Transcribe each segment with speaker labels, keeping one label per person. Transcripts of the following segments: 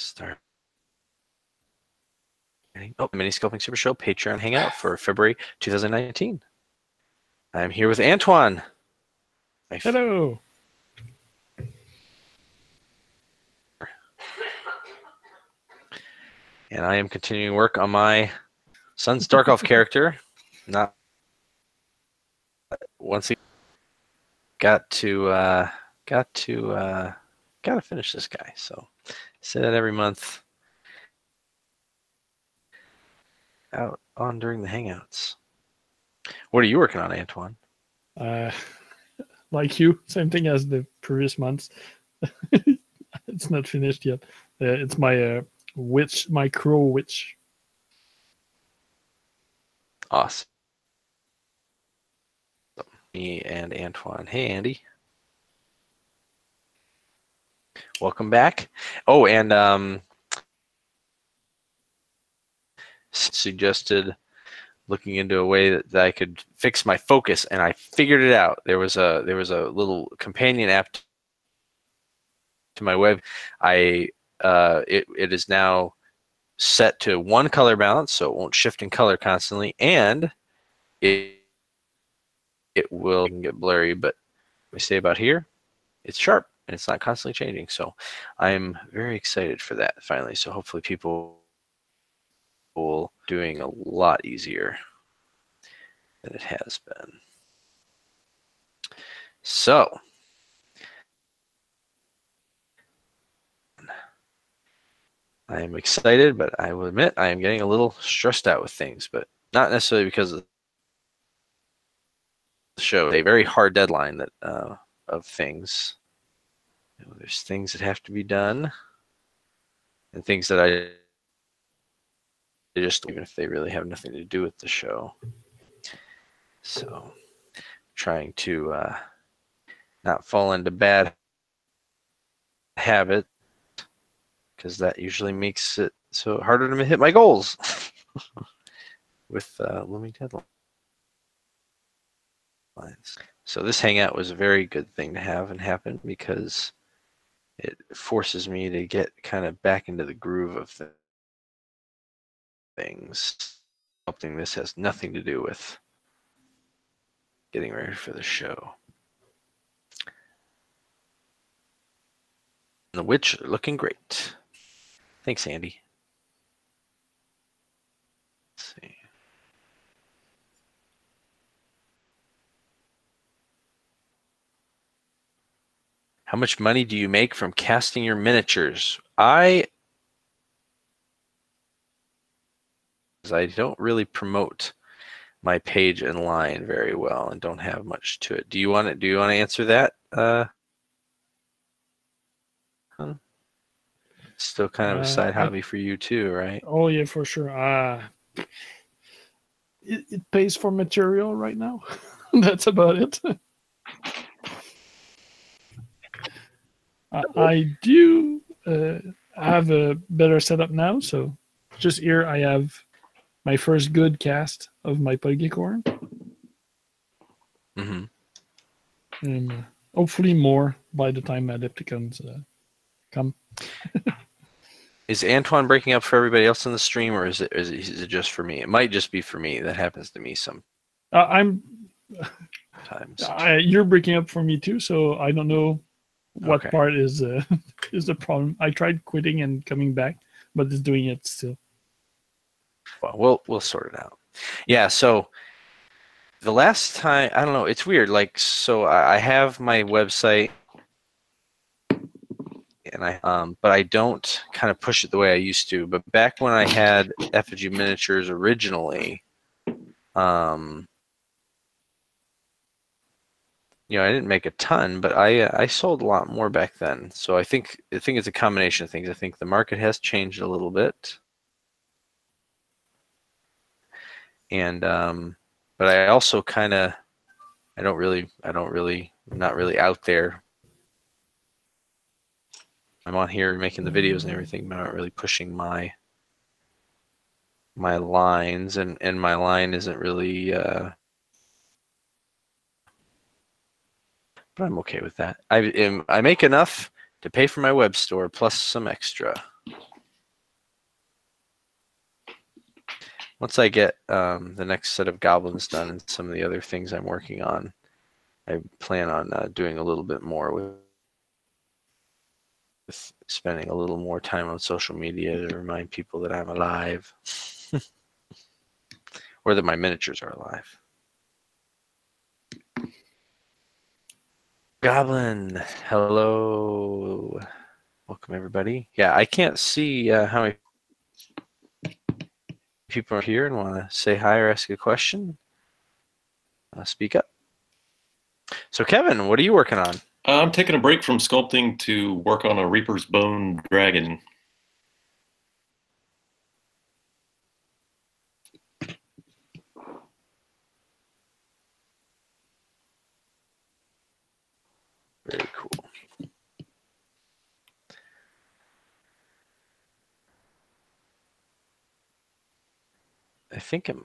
Speaker 1: start. Oh, Mini Sculpting Super Show Patreon Hangout for February 2019. I'm here with Antoine.
Speaker 2: Hello.
Speaker 1: And I am continuing work on my Sun's Dark Elf character. Not once he got to finish this guy. So say that every month. Out on during the Hangouts. What are you working on, Antoine?
Speaker 2: Like you, same thing as the previous months. It's not finished yet. It's my witch, my crow witch.
Speaker 1: Awesome. Me and Antoine. Hey, Andy. Welcome back. Oh, and suggested looking into a way that I could fix my focus, and I figured it out. There was a little companion app to my web. It is now set to one color balance, so it won't shift in color constantly, and it will get blurry, but we say about here, it's sharp and it's not constantly changing. So I'm very excited for that finally. So hopefully people will doing a lot easier than it has been. So I am excited, but I will admit I am getting a little stressed out with things, but not necessarily because of the show. A very hard deadline that of things. You know, there's things that have to be done, and things that I just, even if they really have nothing to do with the show. So trying to not fall into bad habit, because that usually makes it so harder to hit my goals with looming deadlines. So this hangout was a very good thing to have and happen, because it forces me to get kind of back into the groove of things. Something this has nothing to do with getting ready for the show. The witch looking great. Thanks, Andy. Let's see. How much money do you make from casting your miniatures? I don't really promote my page in line very well and don't have much to it. Do you want to answer that? Still kind of a side hobby for you too, right?
Speaker 2: Oh yeah, for sure. It pays for material right now. That's about it. I do have a better setup now, so just here I have my first good cast of my Polygicorn.
Speaker 1: Mm-hmm.
Speaker 2: And hopefully more by the time Adepticons come.
Speaker 1: Is Antoine breaking up for everybody else in the stream, or is it just for me? It might just be for me. That happens to me sometimes.
Speaker 2: You're breaking up for me too, so I don't know what part is the problem. I tried quitting and coming back, but it's doing it still.
Speaker 1: Well, we'll sort it out. Yeah. So the last time, I don't know. It's weird. Like, so I have my website, and but I don't kind of push it the way I used to. But back when I had Effigy Miniatures originally, you know, I didn't make a ton, but I sold a lot more back then. So I think it's a combination of things. I think the market has changed a little bit, and but I also kind of I'm not really out there. I'm on here making the videos and everything, but I'm not really pushing my lines, and my line isn't really. But I'm okay with that. I make enough to pay for my web store plus some extra. once I get the next set of goblins done and some of the other things I'm working on, I plan on doing a little bit more with spending a little more time on social media to remind people that I'm alive or that my miniatures are alive. Goblin, hello. Welcome, everybody. Yeah, I can't see how many people are here and want to say hi or ask a question. Speak up. So, Kevin, what are you working on?
Speaker 3: I'm taking a break from sculpting to work on a Reaper's Bone dragon.
Speaker 1: Very cool.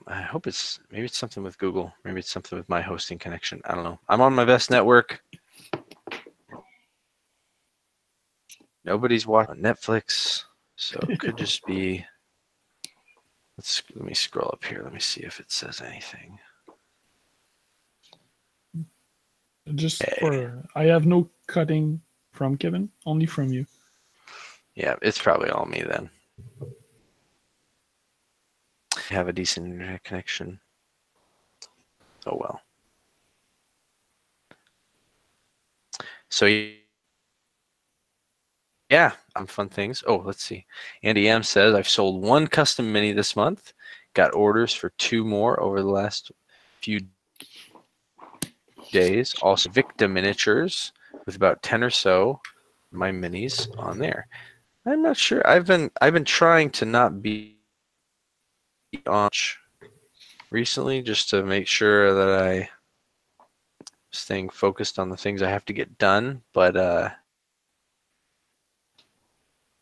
Speaker 1: I hope maybe it's something with Google. Maybe it's something with my hosting connection. I don't know. I'm on my best network. Nobody's watching Netflix, so it could just be. Let me scroll up here. Let me see if it says anything.
Speaker 2: I have no cutting from Kevin, only from you.
Speaker 1: Yeah, it's probably all me then. I have a decent internet connection. Oh well. So yeah, fun things. Oh, let's see. Andy M says, I've sold 1 custom mini this month. Got orders for 2 more over the last few days. Also, Victa miniatures with about 10 or so my minis on there. I'm not sure. I've been trying to not be on recently just to make sure that I'm staying focused on the things I have to get done, but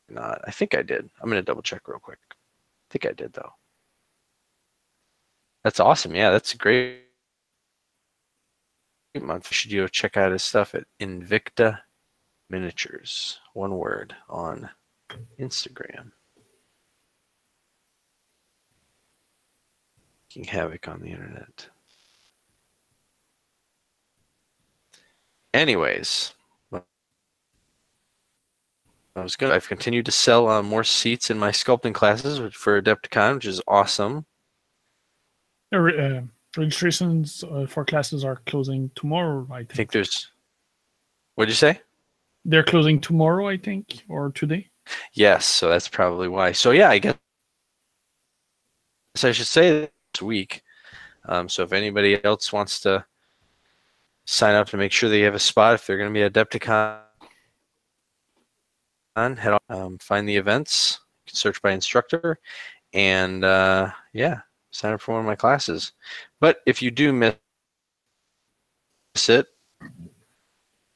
Speaker 1: not. I think I did. I'm going to double check real quick. I think I did, though. That's awesome. Yeah, that's a great month. You should go check out his stuff at Invicta Miniatures. One word on Instagram. Making havoc on the internet. Anyways, I've continued to sell more seats in my sculpting classes for Adepticon, which is awesome.
Speaker 2: Registrations for classes are closing tomorrow, I think.
Speaker 1: What'd you say?
Speaker 2: They're closing tomorrow, I think, or today.
Speaker 1: Yes, so that's probably why. So yeah, I guess I should say this week. So if anybody else wants to sign up to make sure they have a spot, if they're going to be at Adepticon, head on, find the events, you can search by instructor, and yeah, sign up for one of my classes. But if you do miss it,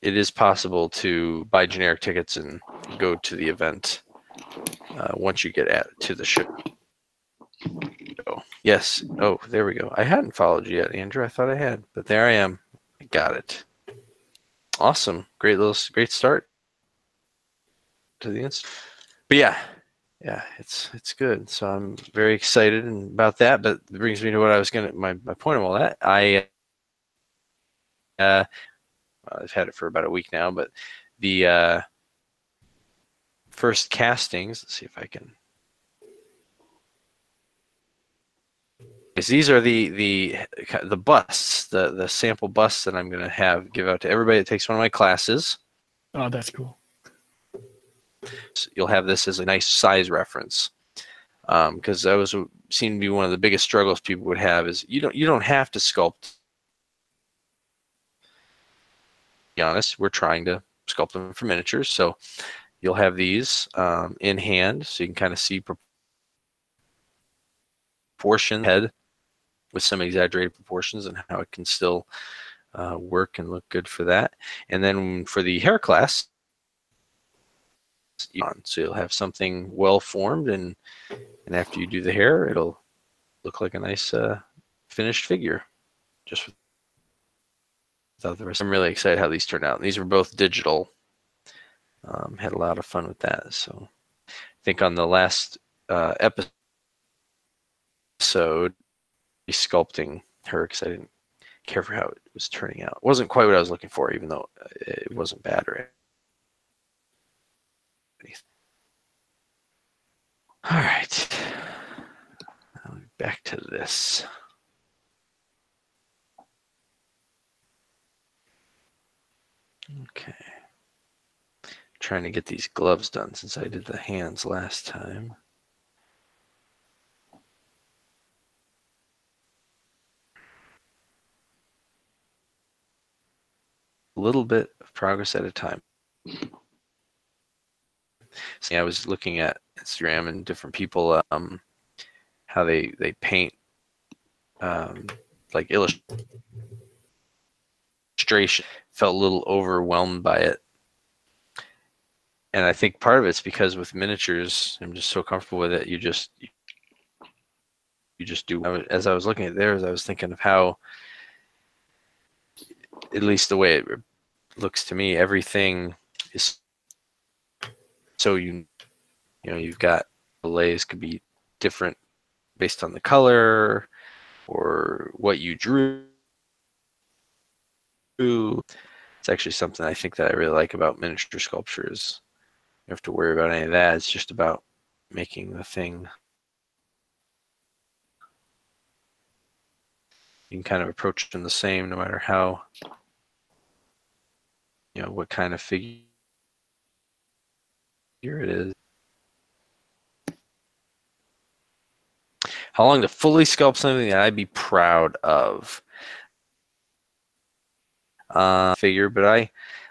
Speaker 1: it is possible to buy generic tickets and go to the event once you get to the show. Oh, yes. Oh, there we go. I hadn't followed you yet, Andrew. I thought I had, but there I am. I got it. Awesome. Great start to the instant. But yeah, it's good. So I'm very excited about that. But it brings me to what I was my point of all that. I've had it for about a week now, but the first castings. Let's see if I can. These are the busts, the sample busts that I'm going to give out to everybody that takes one of my classes.
Speaker 2: Oh, that's cool.
Speaker 1: So you'll have this as a nice size reference, because that seemed to be one of the biggest struggles people would have. Is you don't have to sculpt. To be honest, we're trying to sculpt them for miniatures, so you'll have these in hand, so you can kind of see proportion head with some exaggerated proportions and how it can still work and look good for that. And then for the hair class, so you'll have something well formed, and after you do the hair, it'll look like a nice finished figure. Just without the rest. I'm really excited how these turned out. These were both digital. Had a lot of fun with that. So I think on the last episode episode sculpting her because I didn't care for how it was turning out. It wasn't quite what I was looking for, even though it wasn't bad or anything. All right, back to this. Okay, trying to get these gloves done since I did the hands last time. A little bit of progress at a time. So I was looking at Instagram and different people, how they paint, like illustration. Felt a little overwhelmed by it, and I think part of it's because with miniatures, I'm just so comfortable with it. You just do. As I was looking at theirs, I was thinking of how, at least the way it looks to me, everything is so you know you've got the lays could be different based on the color or what you drew. It's actually something I think that I really like about miniature sculpture is you don't have to worry about any of that. It's just about making the thing. You can kind of approach them the same no matter how, what kind of figure it is. How long to fully sculpt something that I'd be proud of? Figure, but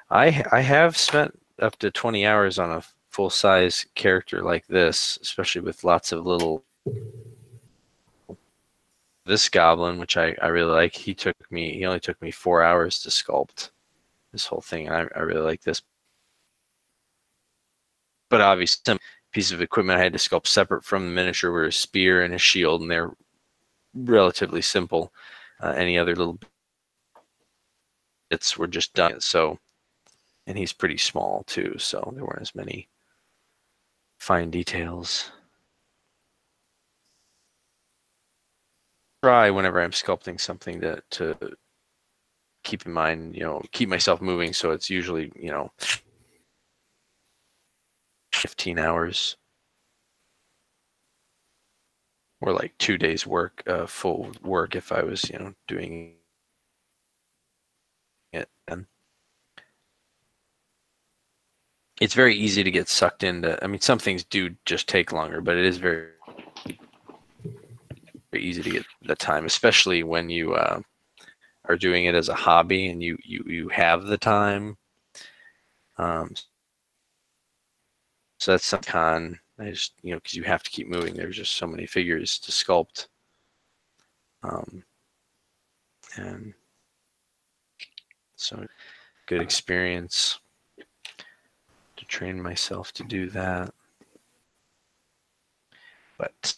Speaker 1: I have spent up to 20 hours on a full-size character like this, especially with lots of little. This goblin, which I really like, he only took me 4 hours to sculpt this whole thing. I really like this, but obviously some pieces of equipment I had to sculpt separate from the miniature were a spear and a shield, and they're relatively simple. Any other little bits were just done. So, and he's pretty small too, so there weren't as many fine details. Try whenever I'm sculpting something to keep in mind, keep myself moving. So it's usually, 15 hours or like 2 days work, full work if I was, doing it. And it's very easy to get sucked into. I mean, some things do just take longer, but it is very, very easy to get the time, especially when you are doing it as a hobby and you have the time. So that's some con. I just, because you have to keep moving. There's just so many figures to sculpt. And so good experience to train myself to do that. But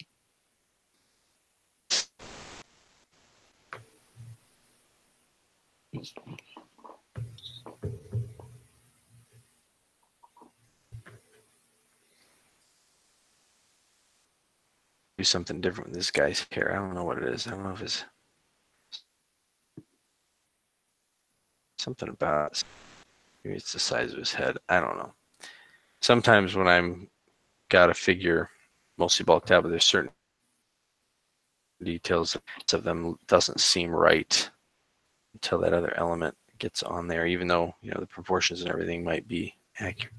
Speaker 1: do something different with this guy's hair. I don't know what it is. I don't know if it's something about, maybe it's the size of his head. I don't know. Sometimes when I'm got a figure mostly bulked out, but there's certain details of them doesn't seem right until that other element gets on there, even though, the proportions and everything might be accurate.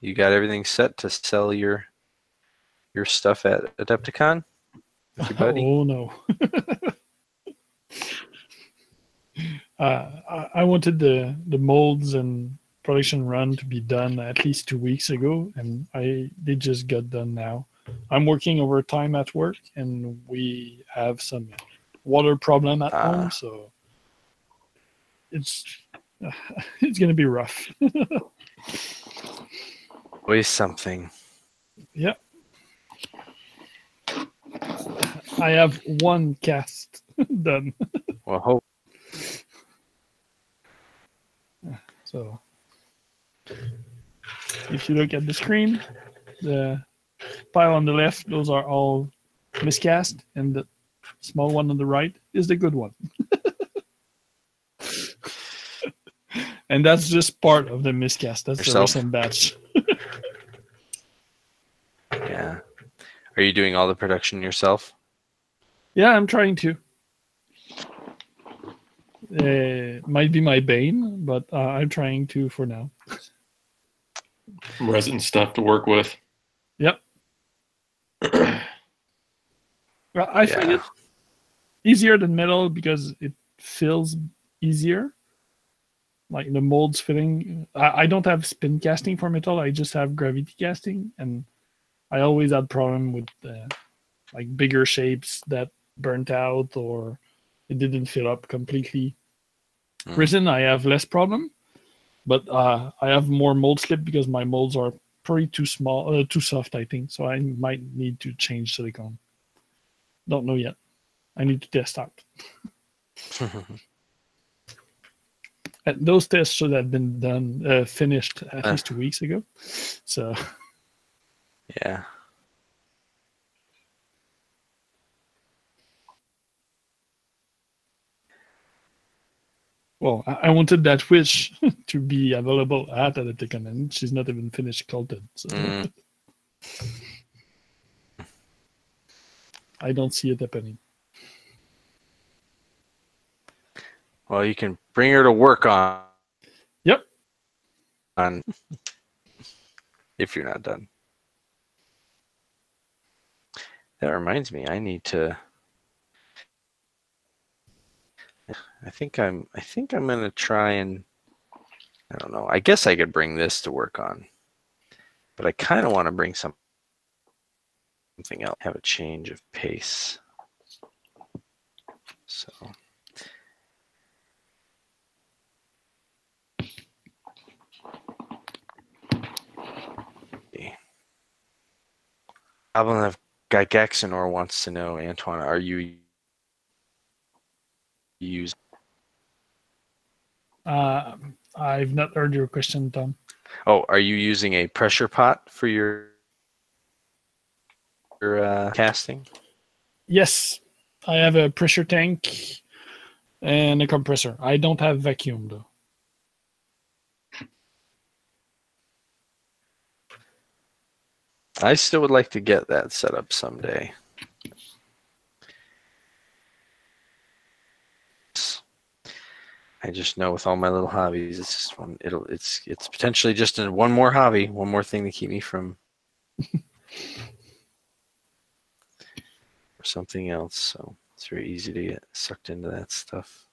Speaker 1: You got everything set to sell your stuff at Adepticon with your buddy?
Speaker 2: Oh no. I wanted the molds and production run to be done at least 2 weeks ago, and they just got done now. I'm working overtime at work, and we have some water problem at home, so it's gonna be rough.
Speaker 1: Always something.
Speaker 2: Yeah. I have one cast done.
Speaker 1: Well, hope.
Speaker 2: So if you look at the screen, the pile on the left, those are all miscast, and the small one on the right is the good one. And that's just part of the miscast. That's
Speaker 1: Yourself?
Speaker 2: the recent batch.
Speaker 1: Yeah. Are you doing all the production yourself?
Speaker 2: Yeah, I'm trying to. Might be my bane, but I'm trying to for now.
Speaker 3: Resin stuff to work with.
Speaker 2: Yep. Well, I find it easier than metal because it feels easier. Like the molds fitting. I don't have spin casting for metal. I just have gravity casting, and I always had problem with like bigger shapes that burnt out or it didn't fill up completely. Resin, I have less problem, but I have more mold slip because my molds are pretty too small, too soft, I think. So I might need to change silicone. Don't know yet. I need to test out. Those tests should have been done, finished at least 2 weeks ago. So
Speaker 1: yeah.
Speaker 2: Well, I wanted that wish to be available at Adepticon, and she's not even finished sculpted. So I don't see it happening.
Speaker 1: Well, you can bring her to work on.
Speaker 2: Yep.
Speaker 1: On if you're not done. That reminds me, I need to. I think I'm gonna try and. I don't know. I guess I could bring this to work on, but I kind of want to bring something else. Have a change of pace. So. Goblin of Gygaxanor wants to know, Antoine, are you using?
Speaker 2: I've not heard your question, Tom.
Speaker 1: Oh, are you using a pressure pot for your casting?
Speaker 2: Yes, I have a pressure tank and a compressor. I don't have vacuum though.
Speaker 1: I still would like to get that set up someday. I just know with all my little hobbies, it's just one. It's potentially just one more hobby, one more thing to keep me from or something else. So it's very easy to get sucked into that stuff.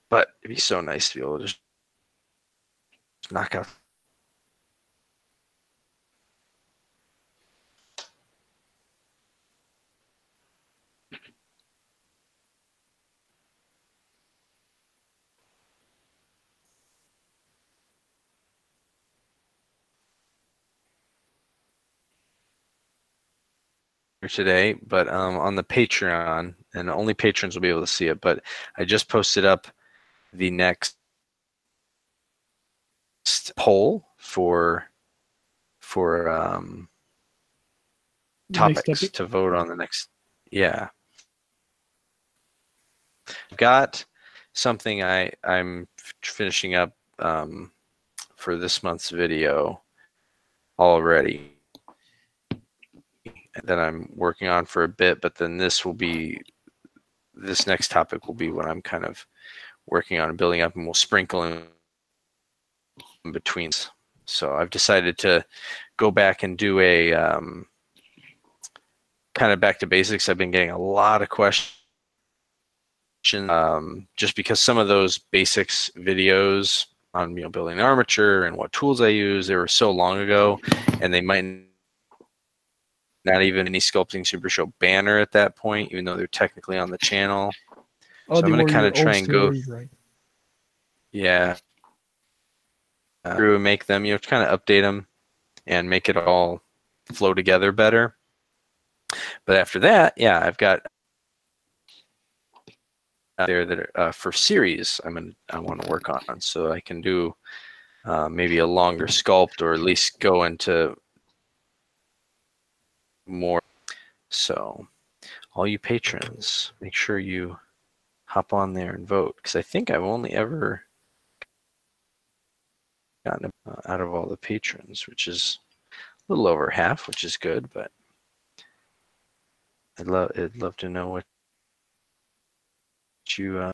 Speaker 1: But it'd be so nice to be able to just knock out. Today, but on the Patreon, and only patrons will be able to see it. But I just posted up the next poll for topics to vote on the next. Yeah, I've got something I'm finishing up for this month's video already that I'm working on for a bit, but then this next topic will be what I'm kind of working on and building up, and we'll sprinkle in between. So I've decided to go back and do a kind of back to basics. I've been getting a lot of questions just because some of those basics videos on building armature and what tools I use, they were so long ago, and they might not even any Sculpting Super Show banner at that point, even though they're technically on the channel.
Speaker 2: Oh,
Speaker 1: so I'm going to kind of try and go,
Speaker 2: right?
Speaker 1: Yeah, through and make them, kind of update them and make it all flow together better. But after that, yeah, I've got out there that are, for series I want to work on, so I can do maybe a longer sculpt, or at least go into more. So all you patrons, make sure you hop on there and vote, because I think I've only ever gotten out of all the patrons, which is a little over half, which is good, but I'd love to know what you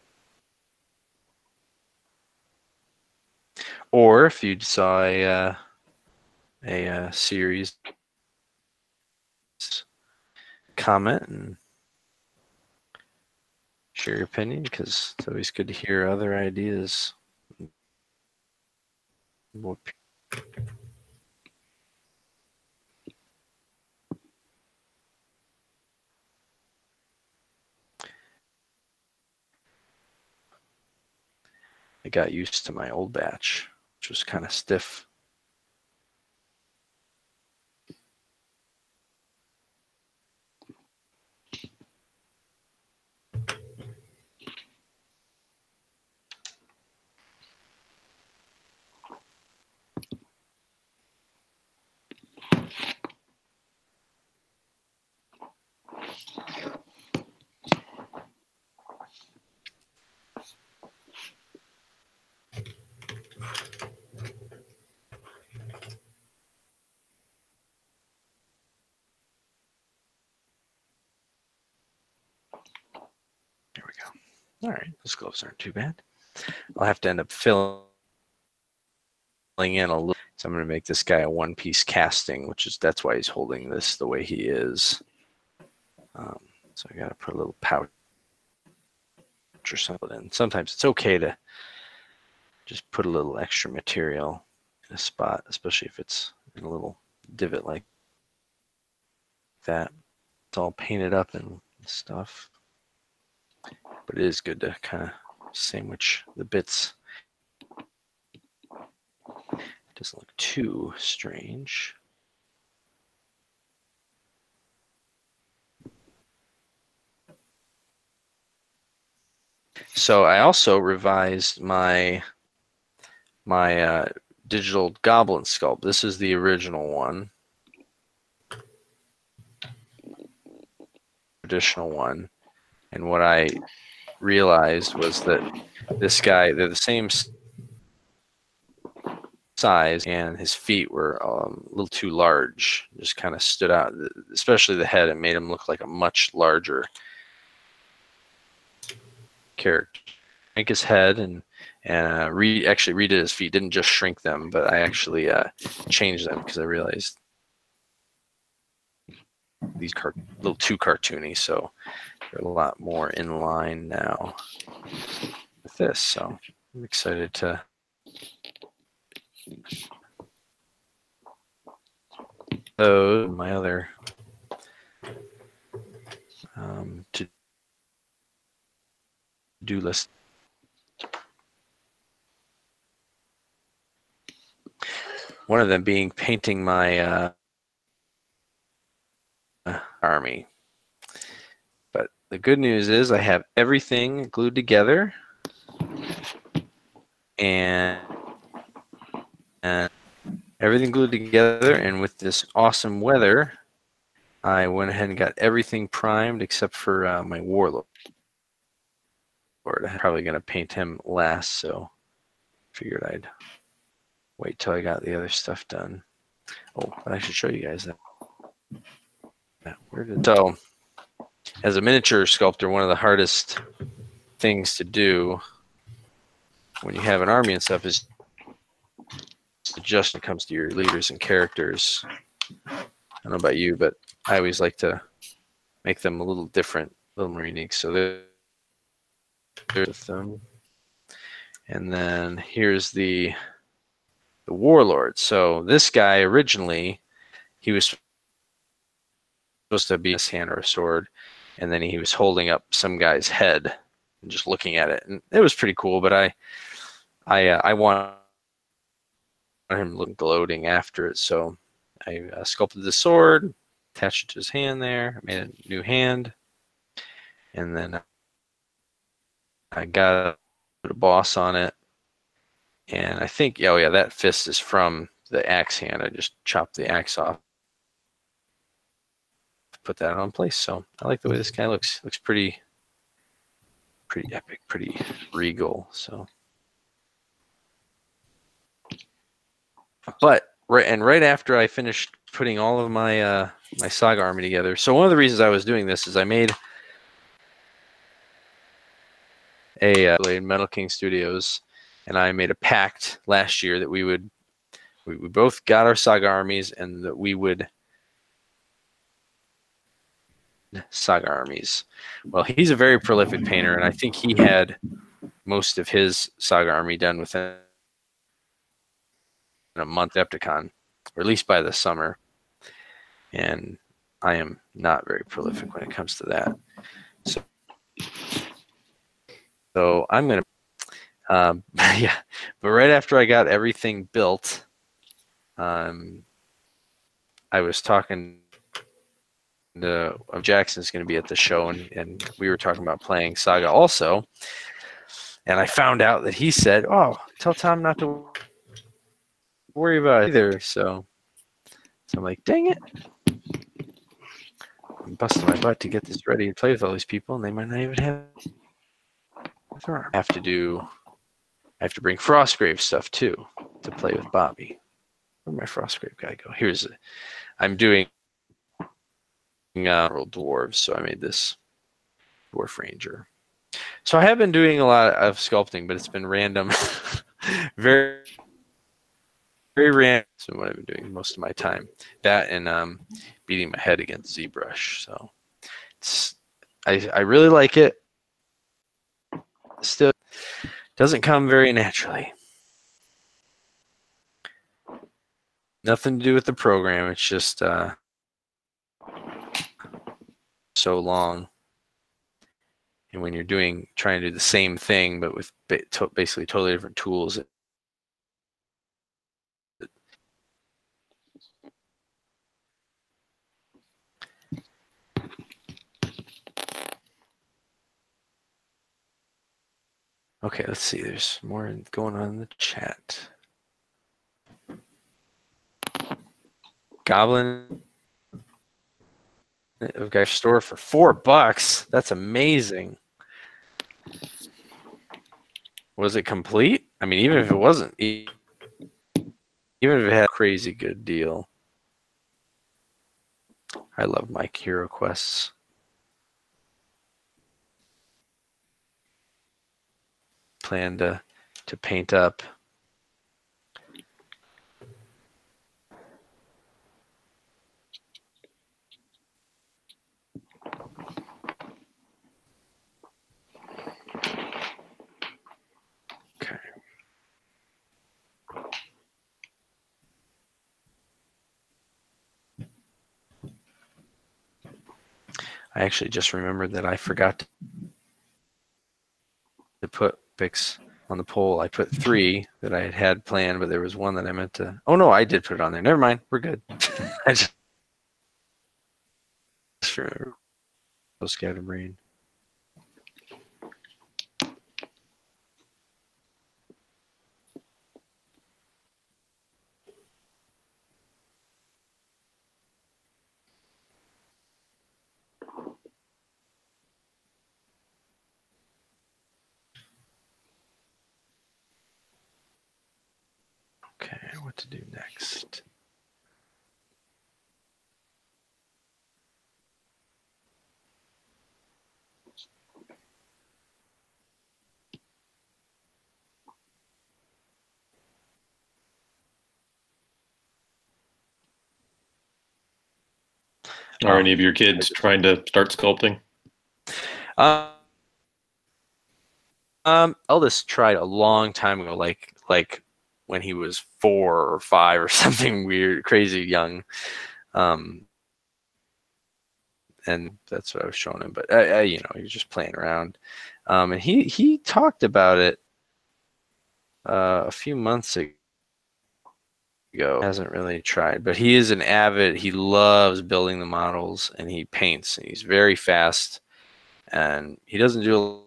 Speaker 1: or if you saw a series, comment and share your opinion, because it's always good to hear other ideas. I got used to my old batch, which was kind of stiff. There we go. All right, those gloves aren't too bad. I'll have to end up filling in a little. So I'm going to make this guy a one-piece casting, that's why he's holding this the way he is. So I got to put a little pouch or something in. Sometimes it's okay to just put a little extra material in a spot, especially if it's in a little divot like that. It's all painted up and stuff. But it is good to kind of sandwich the bits. It doesn't look too strange. So I also revised my digital goblin sculpt. This is the original one, traditional one. And what I realized was that this guy, they're the same size, and his feet were a little too large. Just kind of stood out, especially the head. It made him look like a much larger character. Shrink his head and actually redid his feet. Didn't just shrink them, but I actually changed them because I realized these a little too cartoony. So they're a lot more in line now with this. So I'm excited to my other to-do list. One of them being painting my army. But the good news is I have everything glued together, and everything glued together, and with this awesome weather, I went ahead and got everything primed except for my warlord. I'm probably going to paint him last, so figured I'd wait till I got the other stuff done. Oh, but I should show you guys that. So, as a miniature sculptor, one of the hardest things to do when you have an army and stuff is just when it comes to your leaders and characters. I don't know about you, but I always like to make them a little different, a little more unique. So there's them. And then here's the warlord. So this guy originally, he was supposed to be a hand or a sword, and then he was holding up some guy's head and just looking at it, and it was pretty cool. But I want him looking gloating after it, so I sculpted the sword, attached it to his hand there, made a new hand, and then I got a boss on it, and I think, oh yeah, that fist is from the axe hand. I just chopped the axe off, put that on place. So I like the way this guy looks. Looks pretty epic, pretty regal. So, but right after I finished putting all of my my Saga army together. So one of the reasons I was doing this is I made a Metal King Studios, and I made a pact last year that we both got our Saga armies, and that we would Saga armies. Well, he's a very prolific painter, and I think he had most of his Saga army done within a month Epticon, or at least by the summer. And I am not very prolific when it comes to that. So I'm gonna, yeah. But right after I got everything built, I was talking to Jackson's going to be at the show, and we were talking about playing Saga also. And I found out that he said, "Oh, tell Tom not to worry about it either." So I'm like, "Dang it! I'm busting my butt to get this ready to play with all these people, and they might not even have their arm." I have to bring Frostgrave stuff too to play with Bobby. Where'd my Frostgrave guy go? Here's it. I'm doing dwarves, so I made this dwarf ranger. So I have been doing a lot of sculpting, but it's been random, very random. So what I've been doing most of my time, that and beating my head against ZBrush. So I really like it. Still doesn't come very naturally. Nothing to do with the program. It's just so long. And when you're trying to do the same thing, but with basically totally different tools. Okay, let's see. There's more going on in the chat. Goblin of guy store for $4. That's amazing. Was it complete? I mean, even if it wasn't, even if it had a crazy good deal. I love my Hero Quests. Plan to paint up. Okay. I actually just remembered that I forgot to put pics on the poll. I put 3 that I had planned, but there was one that I meant to. Oh no, I did put it on there. Never mind. We're good. I just remember. So scatterbrain. Okay, what to do next?
Speaker 3: Are any of your kids trying to start sculpting?
Speaker 1: Eldest tried a long time ago, like when he was 4 or 5 or something weird, crazy young. And that's what I was showing him. But you know, he was just playing around. And he talked about it a few months ago. Hasn't really tried, but he is an avid. He loves building the models, and he paints. And he's very fast, and he doesn't do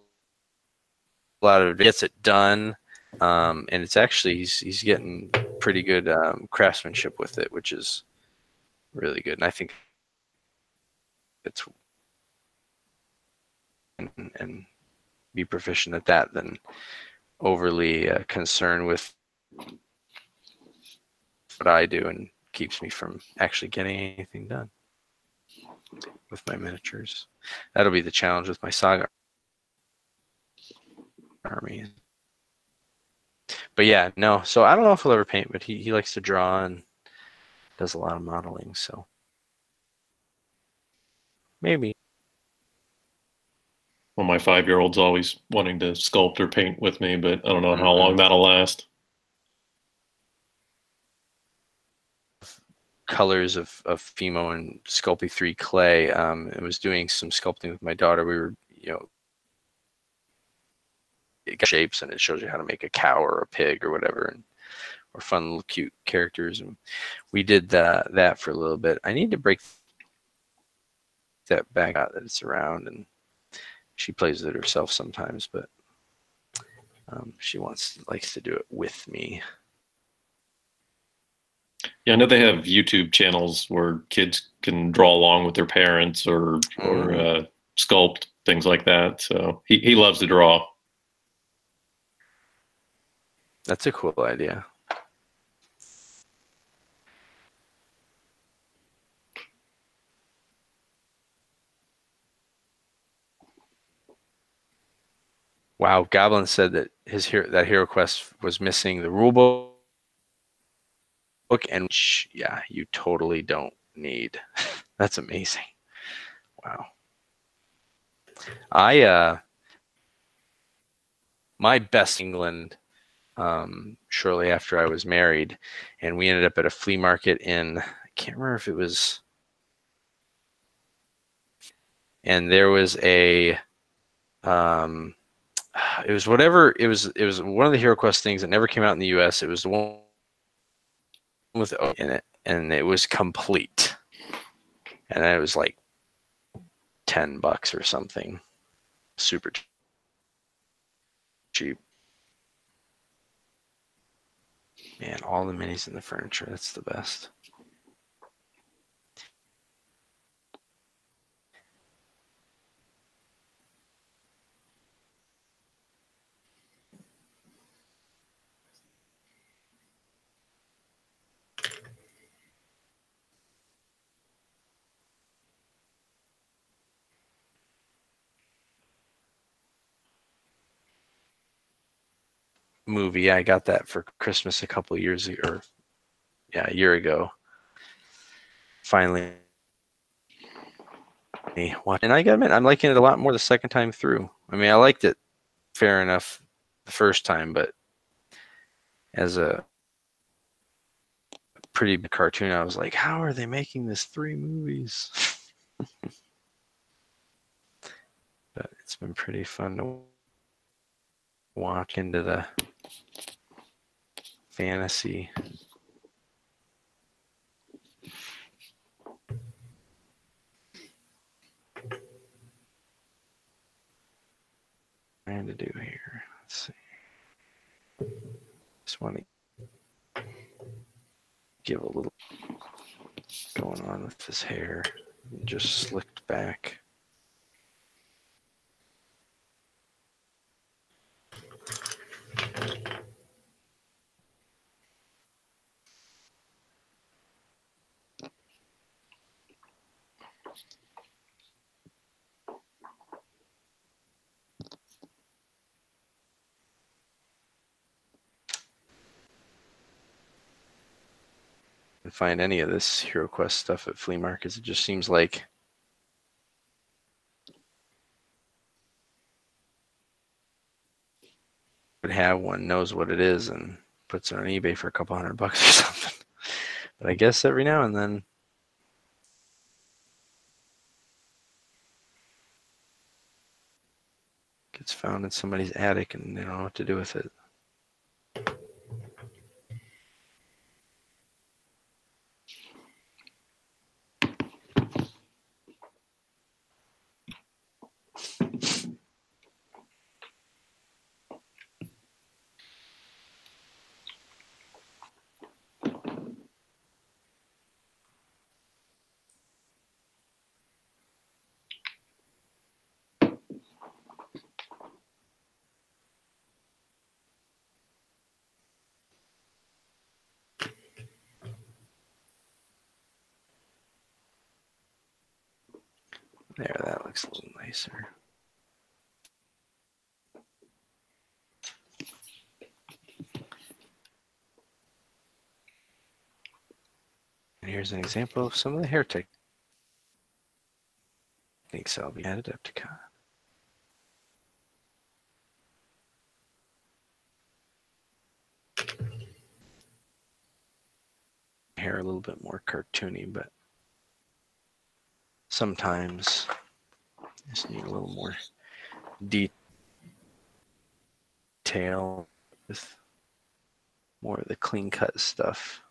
Speaker 1: lot of gets it done, and it's actually he's getting pretty good craftsmanship with it, which is really good. And I think it's and be proficient at that than overly concerned with what I do, and keeps me from actually getting anything done with my miniatures. That'll be the challenge with my saga army. But yeah, no. So I don't know if he'll ever paint, but he likes to draw and does a lot of modeling. So maybe.
Speaker 3: Well, my 5-year-old's always wanting to sculpt or paint with me, but I don't know how long that'll last.
Speaker 1: Colors of Fimo and Sculpey 3 clay. I was doing some sculpting with my daughter. We were, it got shapes, and it shows you how to make a cow or a pig or whatever, and or fun little cute characters. And we did that for a little bit. I need to break that back out that it's around, and she plays with it herself sometimes, but she likes to do it with me.
Speaker 3: Yeah, I know they have YouTube channels where kids can draw along with their parents or sculpt, things like that. So he loves to draw.
Speaker 1: That's a cool idea. Wow, Goblin said that that Hero Quest was missing the rule book, and yeah, you totally don't need. That's amazing. Wow. My best England shortly after I was married, and we ended up at a flea market in, I can't remember if it was, and there was a it was whatever, it was one of the Hero Quest things that never came out in the US. It was the one with O in it, and it was complete, and it was like $10 or something, super cheap. Man, all the minis in the furniture, that's the best. Movie, I got that for Christmas a couple of years ago, or yeah, a year ago. Finally, and I gotta admit, I'm liking it a lot more the second time through. I mean, I liked it fair enough the first time, but as a pretty big cartoon, I was like, how are they making this 3 movies? But it's been pretty fun to walk into the fantasy. Trying to do here. Let's see. Just want to give a little going on with his hair. Just slicked back. Find any of this Hero Quest stuff at flea markets. It just seems like would have one, knows what it is, and puts it on eBay for a couple $100 or something. But I guess every now and then gets found in somebody's attic and they don't know what to do with it. There, that looks a little nicer. And here's an example of some of the hair techniques I'll be added up to cut. Hair a little bit more cartoony, but sometimes just need a little more detail with more of the clean cut stuff.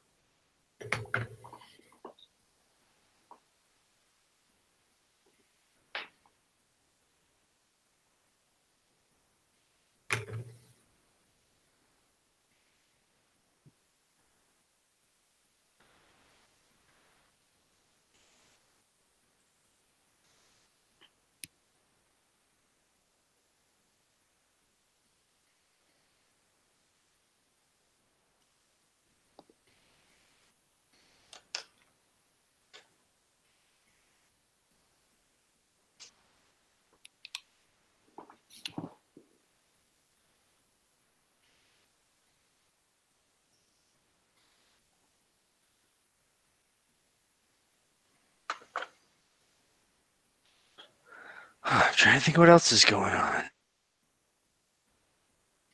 Speaker 1: I'm trying to think what else is going on.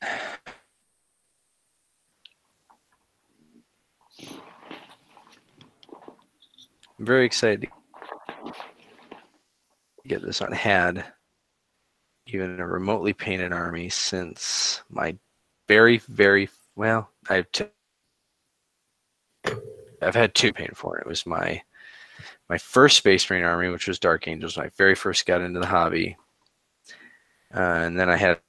Speaker 1: I'm very excited to get this on. Had even a remotely painted army since my very well. I've had two painted for it. It was my first Space Marine army, which was Dark Angels, when I very first got into the hobby, and then I had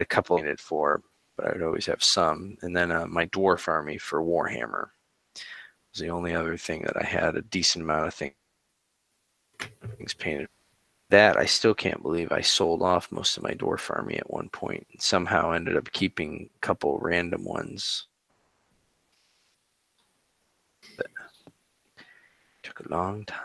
Speaker 1: a couple painted for, but I would always have some. And then my Dwarf army for Warhammer was the only other thing that I had a decent amount of things painted. That I still can't believe I sold off most of my Dwarf army at one point and somehow ended up keeping a couple random ones. But it took a long time.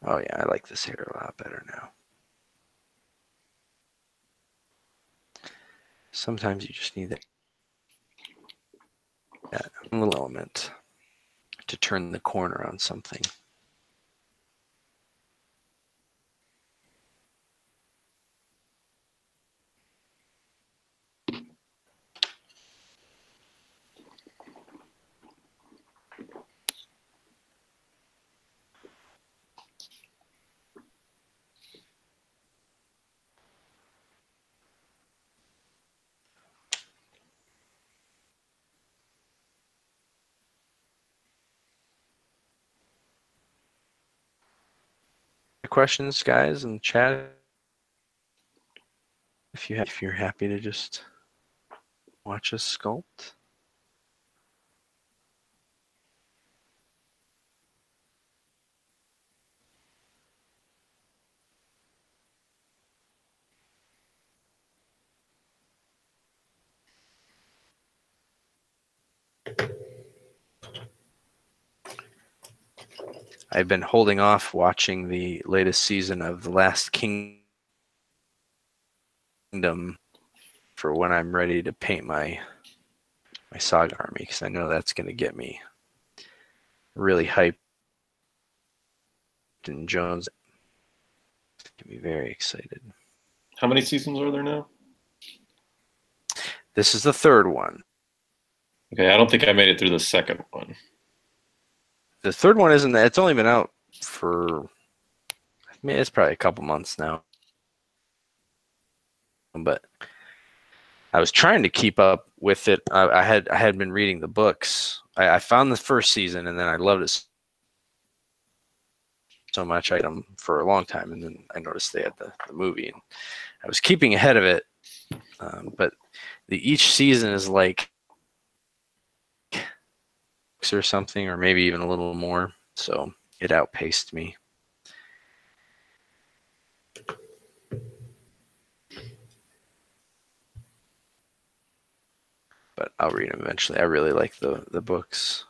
Speaker 1: Oh yeah, I like this hair a lot better now. Sometimes you just need that little element to turn the corner on something. Questions, guys, in the chat? If you're happy to just watch us sculpt. I've been holding off watching the latest season of The Last Kingdom for when I'm ready to paint my Saga army, because I know that's going to get me really hyped and Jones. Get me very excited.
Speaker 3: How many seasons are there now?
Speaker 1: This is the third one.
Speaker 3: Okay, I don't think I made it through the second one.
Speaker 1: The third one isn't. It's only been out for. I mean, it's probably a couple months now. But I was trying to keep up with it. I had been reading the books. I found the first season and then I loved it so much. I had them for a long time, and then I noticed they had the movie, and I was keeping ahead of it. But each season is like or something, or maybe even a little more. So it outpaced me. but I'll read them eventually. I really like the books.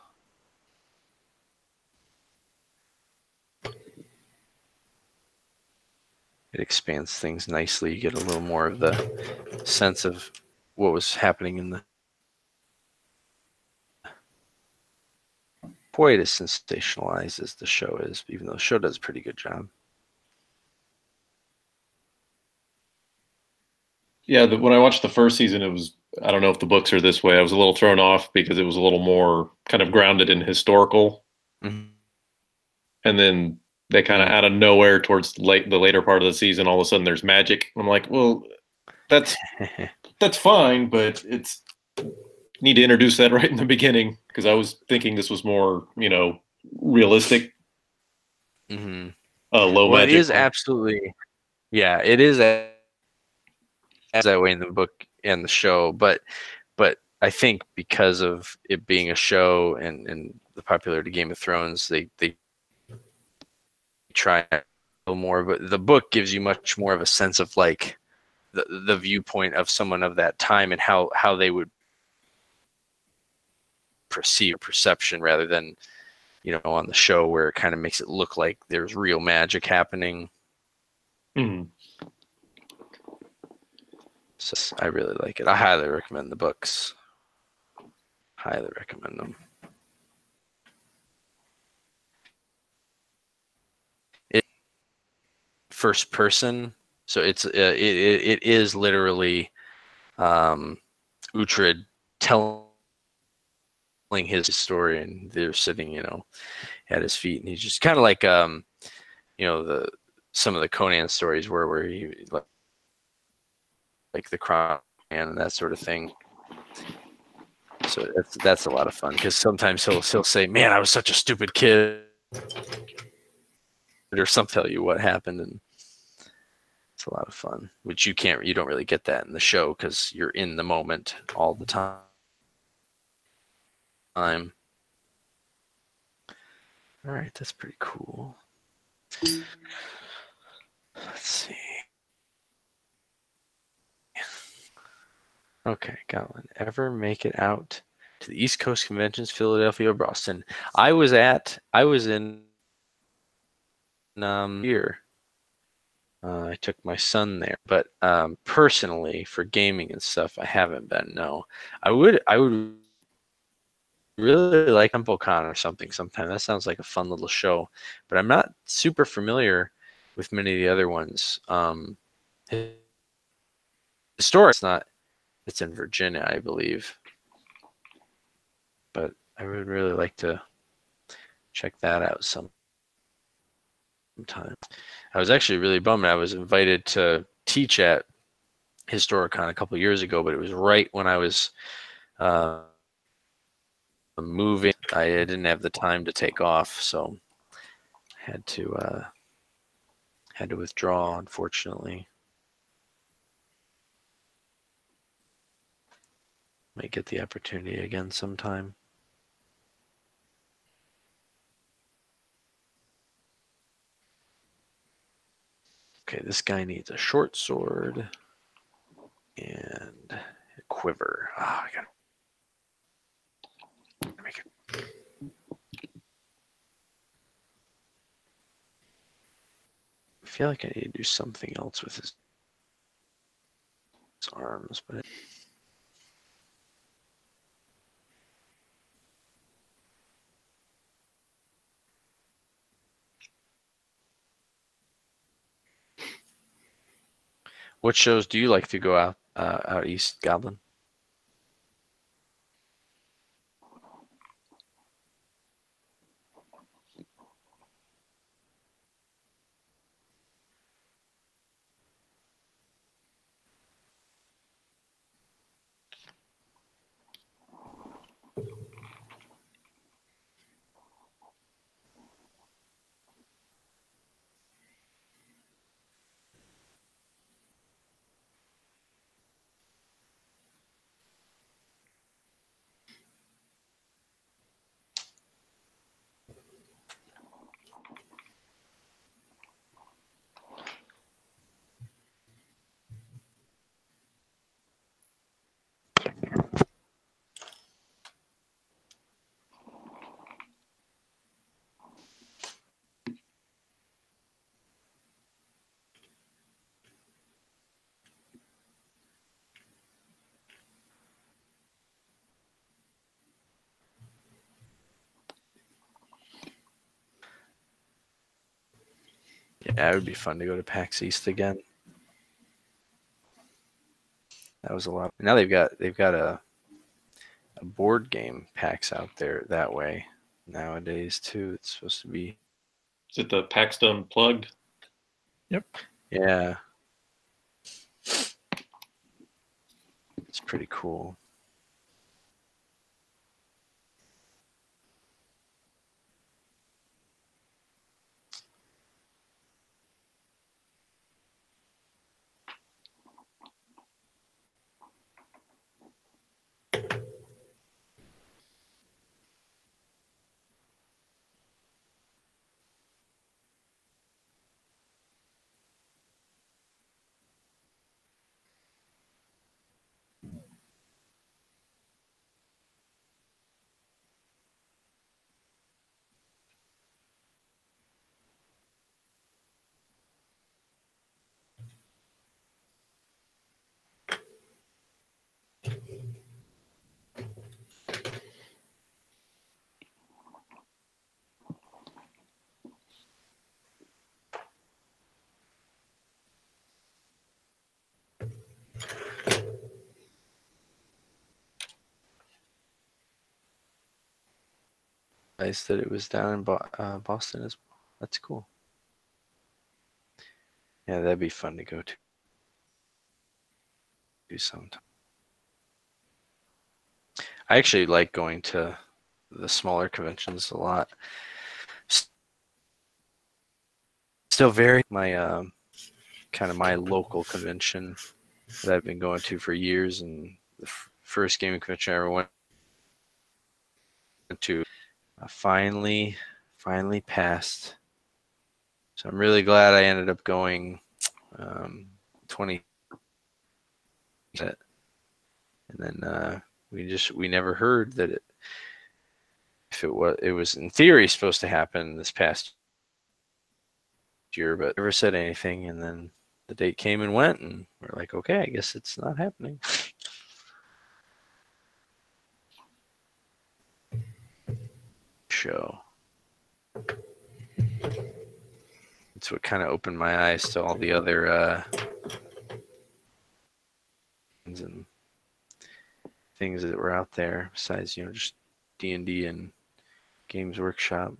Speaker 1: It expands things nicely. You get a little more of the sense of what was happening in the quite as sensationalized as the show is, even though the show does a pretty good job.
Speaker 3: Yeah, when I watched the first season, it was, I don't know if the books are this way. I was a little thrown off because it was a little more kind of grounded in historical.
Speaker 1: Mm-hmm.
Speaker 3: And then they kind of out of nowhere towards the later part of the season, all of a sudden there's magic. I'm like, well, that's fine, but it's need to introduce that right in the beginning because I was thinking this was more, realistic.
Speaker 1: Mm-hmm.
Speaker 3: Low
Speaker 1: Well,
Speaker 3: magic.
Speaker 1: it is absolutely, yeah, it is as that way in the book and the show, but I think because of it being a show and the popularity of Game of Thrones, they try a little more, but the book gives you much more of a sense of like the viewpoint of someone of that time and how they would perceive perception rather than on the show where it kind of makes it look like there's real magic happening.
Speaker 3: Mm-hmm.
Speaker 1: So I really like it. I highly recommend the books. Highly recommend them. It first person, so it is literally Uhtred telling his story, and they're sitting at his feet, and he's just kind of like the some of the Conan stories where he like the Crown and that sort of thing. So that's a lot of fun because sometimes he'll say, "Man, I was such a stupid kid," or something, tell you what happened, and it's a lot of fun. Which you don't really get that in the show because you're in the moment all the time. All right, that's pretty cool. Let's see. Okay, Goblin. Ever make it out to the East Coast conventions, Philadelphia or Boston? I was in here. I took my son there, but personally for gaming and stuff, I haven't been. No, I would really like TempleCon or something sometime. That sounds like a fun little show, but I'm not super familiar with many of the other ones. Historic, it's not. It's in Virginia, I believe, but I would really like to check that out sometime. I was actually really bummed. I was invited to teach at Historicon a couple years ago, but it was right when I was moving. I didn't have the time to take off, so I had to withdraw, unfortunately. Might get the opportunity again sometime. Okay, this guy needs a short sword and a quiver. I gotta make it. I feel like I need to do something else with his arms, but what shows do you like to go out east, Goblin? Yeah, it would be fun to go to PAX East again. That was a lot. Now they've got a board game PAX out there that way nowadays too. It's supposed to be.
Speaker 3: Is it the PAX Unplugged?
Speaker 2: Yep.
Speaker 1: Yeah. It's pretty cool. Nice that it was down in Boston as well. That's cool. Yeah, that'd be fun to go to. Do sometime. I actually like going to the smaller conventions a lot. Still very my kind of my local convention that I've been going to for years, and the first gaming convention I ever went to finally passed. So I'm really glad I ended up going 20. And then we never heard that it was in theory supposed to happen this past year, but never said anything. And then the date came and went, and we're like, okay, I guess it's not happening. Show. It's what kind of opened my eyes to all the other and things that were out there besides, just D&D and Games Workshop.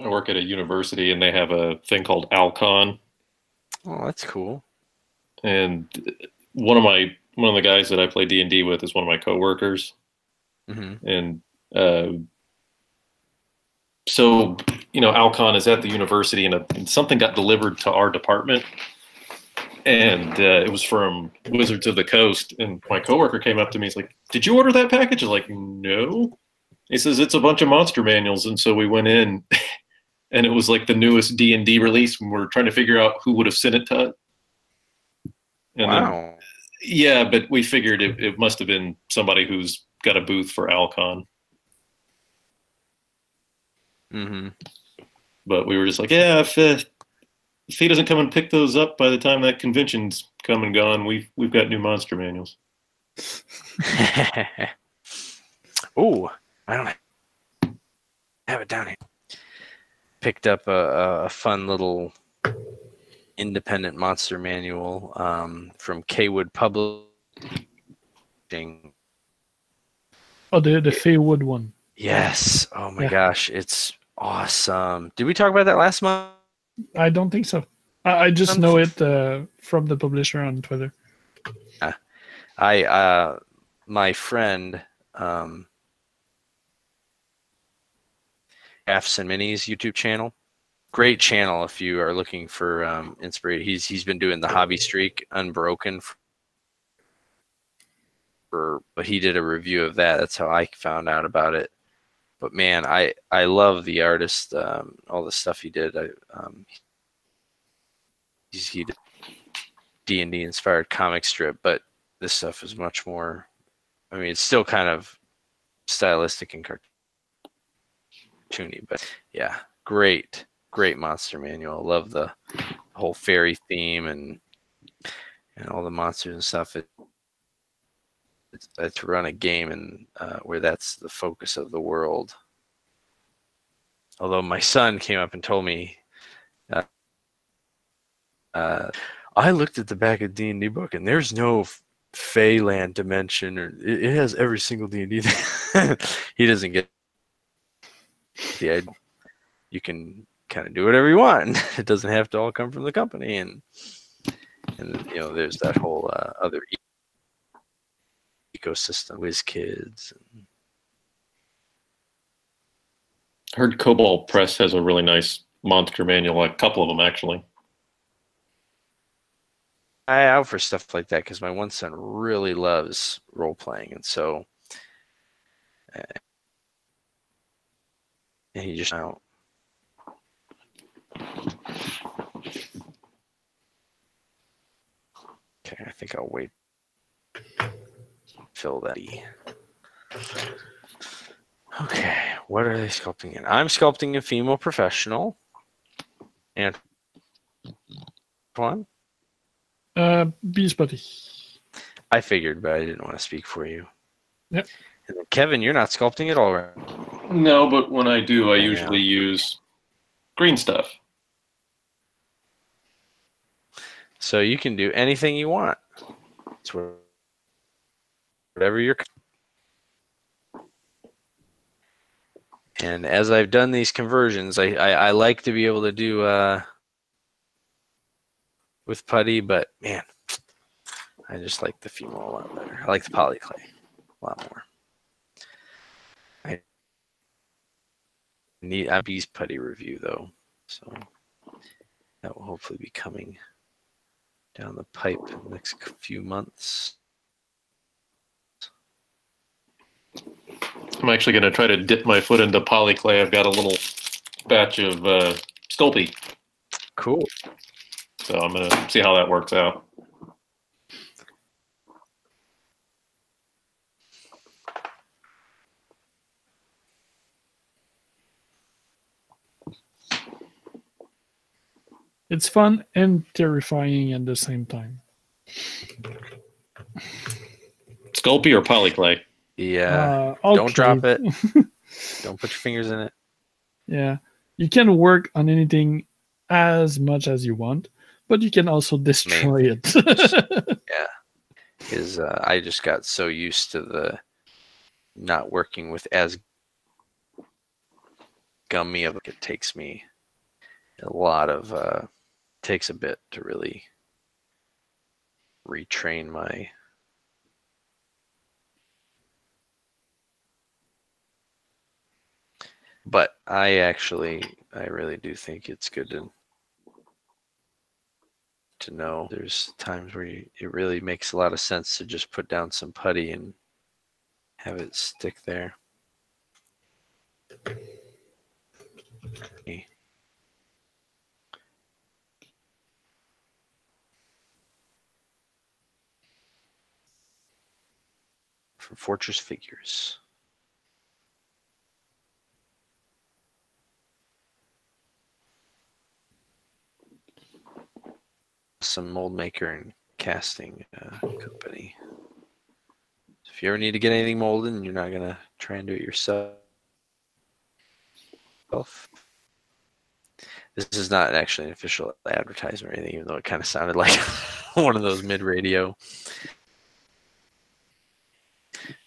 Speaker 3: I work at a university, and they have a thing called Alcon.
Speaker 1: Oh, that's cool.
Speaker 3: And one of the guys that I play D&D with is one of my coworkers.
Speaker 1: Mm-hmm.
Speaker 3: And so, Alcon is at the university, and something got delivered to our department. And it was from Wizards of the Coast. And my coworker came up to me. He's like, "Did you order that package?" I was like, "No." He says, "It's a bunch of monster manuals." And so we went in, and it was like the newest D&D release. And we're trying to figure out who would have sent it to us. And
Speaker 1: wow.
Speaker 3: Yeah, but we figured it must have been somebody who's got a booth for Alcon.
Speaker 1: Mm-hmm.
Speaker 3: But we were just like, yeah, if he doesn't come and pick those up by the time that convention's come and gone, we've got new monster manuals.
Speaker 1: Oh, I don't have it down here. Picked up a fun little independent monster manual from Kwood Publishing.
Speaker 2: Oh, the Feywood one.
Speaker 1: Yes. Oh my gosh, it's awesome. Did we talk about that last month?
Speaker 2: I don't think so. I just know it from the publisher on Twitter.
Speaker 1: My friend F's and Minis YouTube channel. Great channel if you are looking for inspiration. He's been doing the hobby streak unbroken but he did a review of that. That's how I found out about it. But man, I love the artist, all the stuff he did. He did D&D inspired comic strip, but this stuff is much more. I mean, it's still kind of stylistic and cartoony, but yeah, great monster manual. Love the whole fairy theme and all the monsters and stuff. To run a game and where that's the focus of the world. Although my son came up and told me, uh, I looked at the back of the D&D book and there's no Feyland dimension, or it has every single D&D thing. He doesn't get the idea. You can kind of do whatever you want. It doesn't have to all come from the company, and you know, there's that whole other ecosystem, whiz kids.
Speaker 3: Heard Cobalt Press has a really nice monster manual, a couple of them actually.
Speaker 1: I out for stuff like that because my one son really loves role playing, and so and he just out. Okay, I think I'll wait. Fill that. Okay, what are they sculpting in? I'm sculpting a female professional. And one.
Speaker 2: Bees buddy.
Speaker 1: I figured, but I didn't want to speak for you.
Speaker 2: Yep.
Speaker 1: And then Kevin, you're not sculpting at all, right?
Speaker 3: No, but when I do, I usually use green stuff.
Speaker 1: So you can do anything you want. It's whatever you're. And as I've done these conversions, I like to be able to do with putty, but man, I just like the female a lot better. I like the polyclay a lot more. I need a bees putty review though, so that will hopefully be coming down the pipe in the next few months.
Speaker 3: I'm actually going to try to dip my foot into polyclay. I've got a little batch of Sculpting.
Speaker 1: Cool.
Speaker 3: So I'm going to see how that works out.
Speaker 2: It's fun and terrifying at the same time.
Speaker 3: Sculpey or polyclay?
Speaker 1: Yeah. Don't drop it. Don't put your fingers in it.
Speaker 2: Yeah. You can work on anything as much as you want, but you can also destroy it.
Speaker 1: Yeah. Because I just got so used to the not working with as gummy of it. Takes me a lot of takes a bit to really retrain my but I really do think it's good to know there's times where it really makes a lot of sense to just put down some putty and have it stick there. From Fortress Figures. Some mold maker and casting company. So if you ever need to get anything molded and you're not going to try and do it yourself, this is not actually an official advertisement or anything, even though it kind of sounded like one of those mid-radio.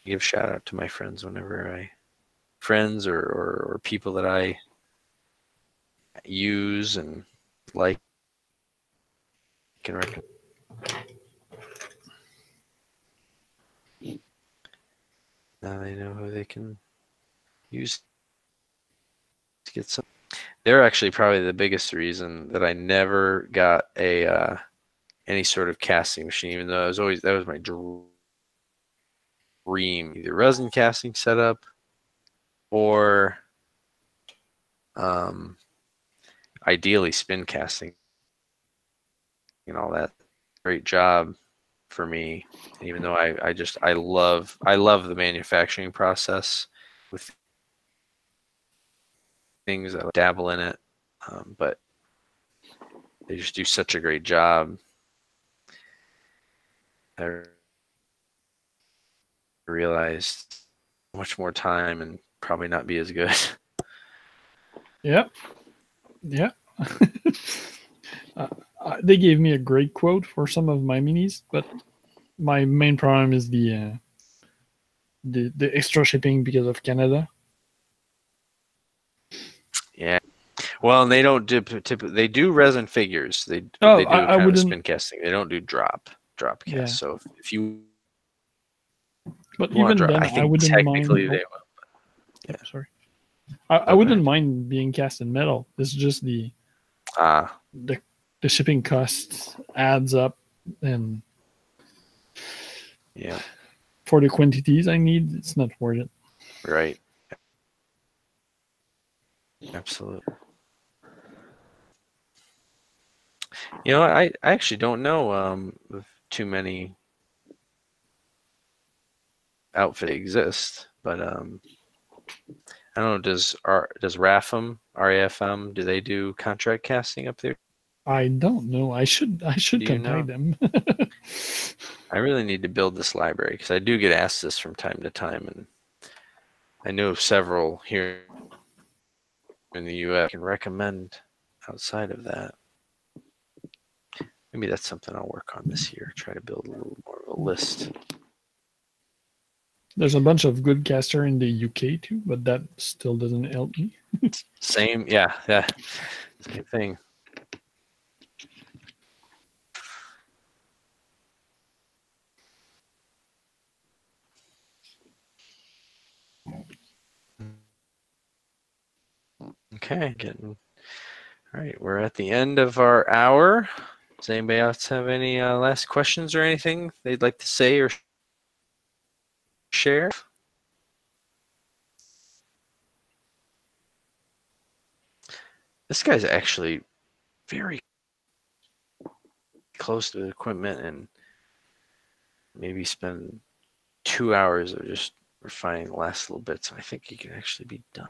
Speaker 1: Give a shout out to my friends whenever friends or people that I use and like can recommend. Now they know who they can use to get some. They're actually probably the biggest reason that I never got a any sort of casting machine, even though that was my dream, either resin casting setup or ideally spin casting and all that. Great job for me. And even though I love the manufacturing process with things that dabble in it, but they just do such a great job. I realized much more time and probably not be as good.
Speaker 2: Yeah, yeah. They gave me a great quote for some of my minis, but my main problem is the extra shipping because of Canada.
Speaker 1: Yeah. Well, and they don't do typically. They do resin figures. They
Speaker 2: Oh,
Speaker 1: do
Speaker 2: I
Speaker 1: kind of a
Speaker 2: wouldn't.
Speaker 1: spin casting. They don't do drop
Speaker 2: Yeah,
Speaker 1: cast. So if you
Speaker 2: but
Speaker 1: want to
Speaker 2: even
Speaker 1: drop,
Speaker 2: then,
Speaker 1: I
Speaker 2: I
Speaker 1: think
Speaker 2: wouldn't mind.
Speaker 1: technically they
Speaker 2: Oh,
Speaker 1: will.
Speaker 2: yeah,
Speaker 1: Yeah.
Speaker 2: sorry. I
Speaker 1: No, go
Speaker 2: wouldn't
Speaker 1: ahead.
Speaker 2: mind being cast in metal. It's just
Speaker 1: Ah,
Speaker 2: the the shipping costs adds up, and
Speaker 1: yeah,
Speaker 2: for the quantities I need, it's not worth it.
Speaker 1: right. Absolutely. You know, I actually don't know if too many outfits exist, but I don't know. Does RAFM do they do contract casting up there?
Speaker 2: I don't know. I should
Speaker 1: Do you
Speaker 2: contact
Speaker 1: know?
Speaker 2: them.
Speaker 1: I really need to build this library because I do get asked this from time to time, and I know several here in the U.S. I can recommend outside of that. Maybe that's something I'll work on this year. Try to build a little more of a list.
Speaker 2: There's a bunch of good caster in the UK too, but that still doesn't help me.
Speaker 1: Same, yeah, same thing. Okay, getting all right. We're at the end of our hour. Does anybody else have any last questions or anything they'd like to say or share? This guy's actually very close to the equipment and maybe spend 2 hours of just refining the last little bit. So I think he can actually be done.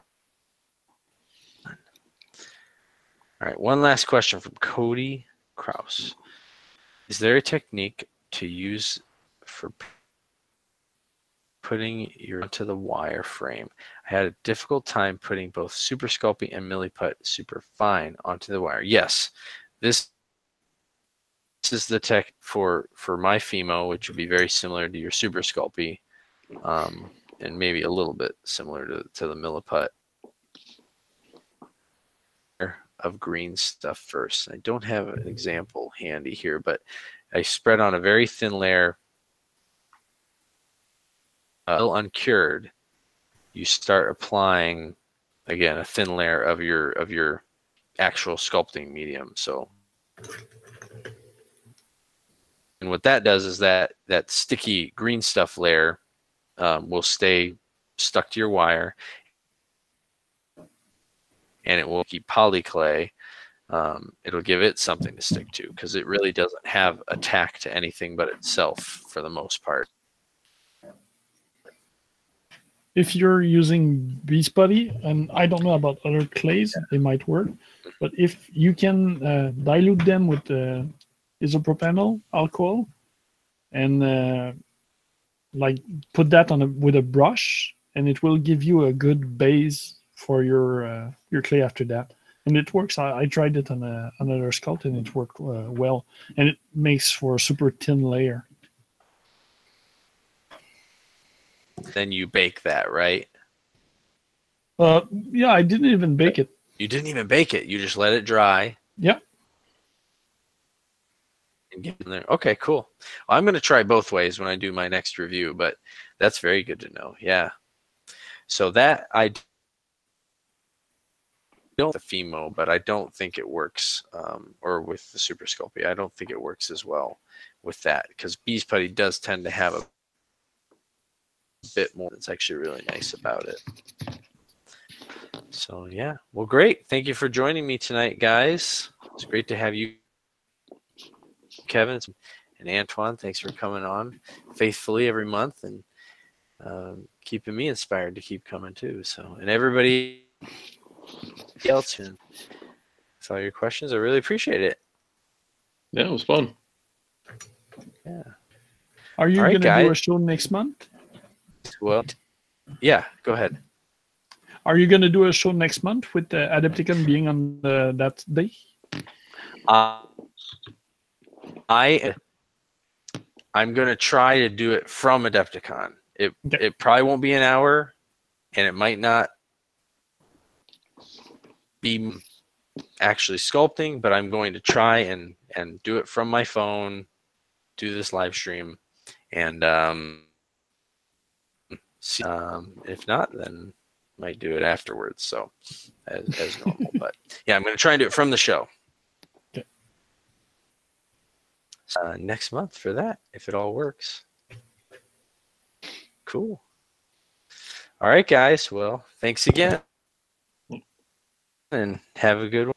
Speaker 1: All right, one last question from Cody Kraus. Is there a technique to use for putting your onto the wire frame? I had a difficult time putting both Super Sculpey and Milliput Super Fine onto the wire. Yes, this is the tech for my Fimo, which would be very similar to your Super Sculpey, and maybe a little bit similar to the Milliput. Of green stuff first. I don't have an example handy here, but I spread on a very thin layer, still uncured. You start applying again a thin layer of your actual sculpting medium. So, and what that does is that sticky green stuff layer will stay stuck to your wire, and it will keep polyclay. It'll give it something to stick to because it really doesn't have a tack to anything but itself for the most part.
Speaker 2: If you're using Beast Buddy, and I don't know about other clays, they might work, but if you can dilute them with isopropanol alcohol and like put that on with a brush, and it will give you a good base for your clay after that. And it works. I tried it on another sculpt, and it worked well. And it makes for a super thin layer.
Speaker 1: Then you bake that, right?
Speaker 2: Yeah, I didn't even bake it.
Speaker 1: You didn't even bake it. You just let it dry.
Speaker 2: Yeah.
Speaker 1: And get in there. Okay, cool. Well, I'm going to try both ways when I do my next review, but that's very good to know. Yeah. So that I don't the Fimo, but I don't think it works, or with the Super Sculpey. I don't think it works as well with that because Beast Putty does tend to have a bit more that's actually really nice about it. So yeah, well, great. Thank you for joining me tonight, guys. It's great to have you, Kevin and Antoine. Thanks for coming on faithfully every month and keeping me inspired to keep coming too. So, and everybody else, and with all your questions, I really appreciate it.
Speaker 3: Yeah, it was fun.
Speaker 1: Yeah.
Speaker 2: Are you
Speaker 1: All right,
Speaker 2: going to do a
Speaker 1: guys.
Speaker 2: show next month?
Speaker 1: Well, yeah, go ahead.
Speaker 2: Are you going to do a show next month with the Adepticon being on that day?
Speaker 1: I'm going to try to do it from Adepticon. It probably won't be an hour, and it might not be actually sculpting, but I'm going to try and do it from my phone, do this live stream, and see, if not, then might do it afterwards. So as normal, but yeah, I'm going to try and do it from the show.
Speaker 2: Okay.
Speaker 1: Next month for that, if it all works. Cool. All right, guys. Well, thanks again, and have a good one.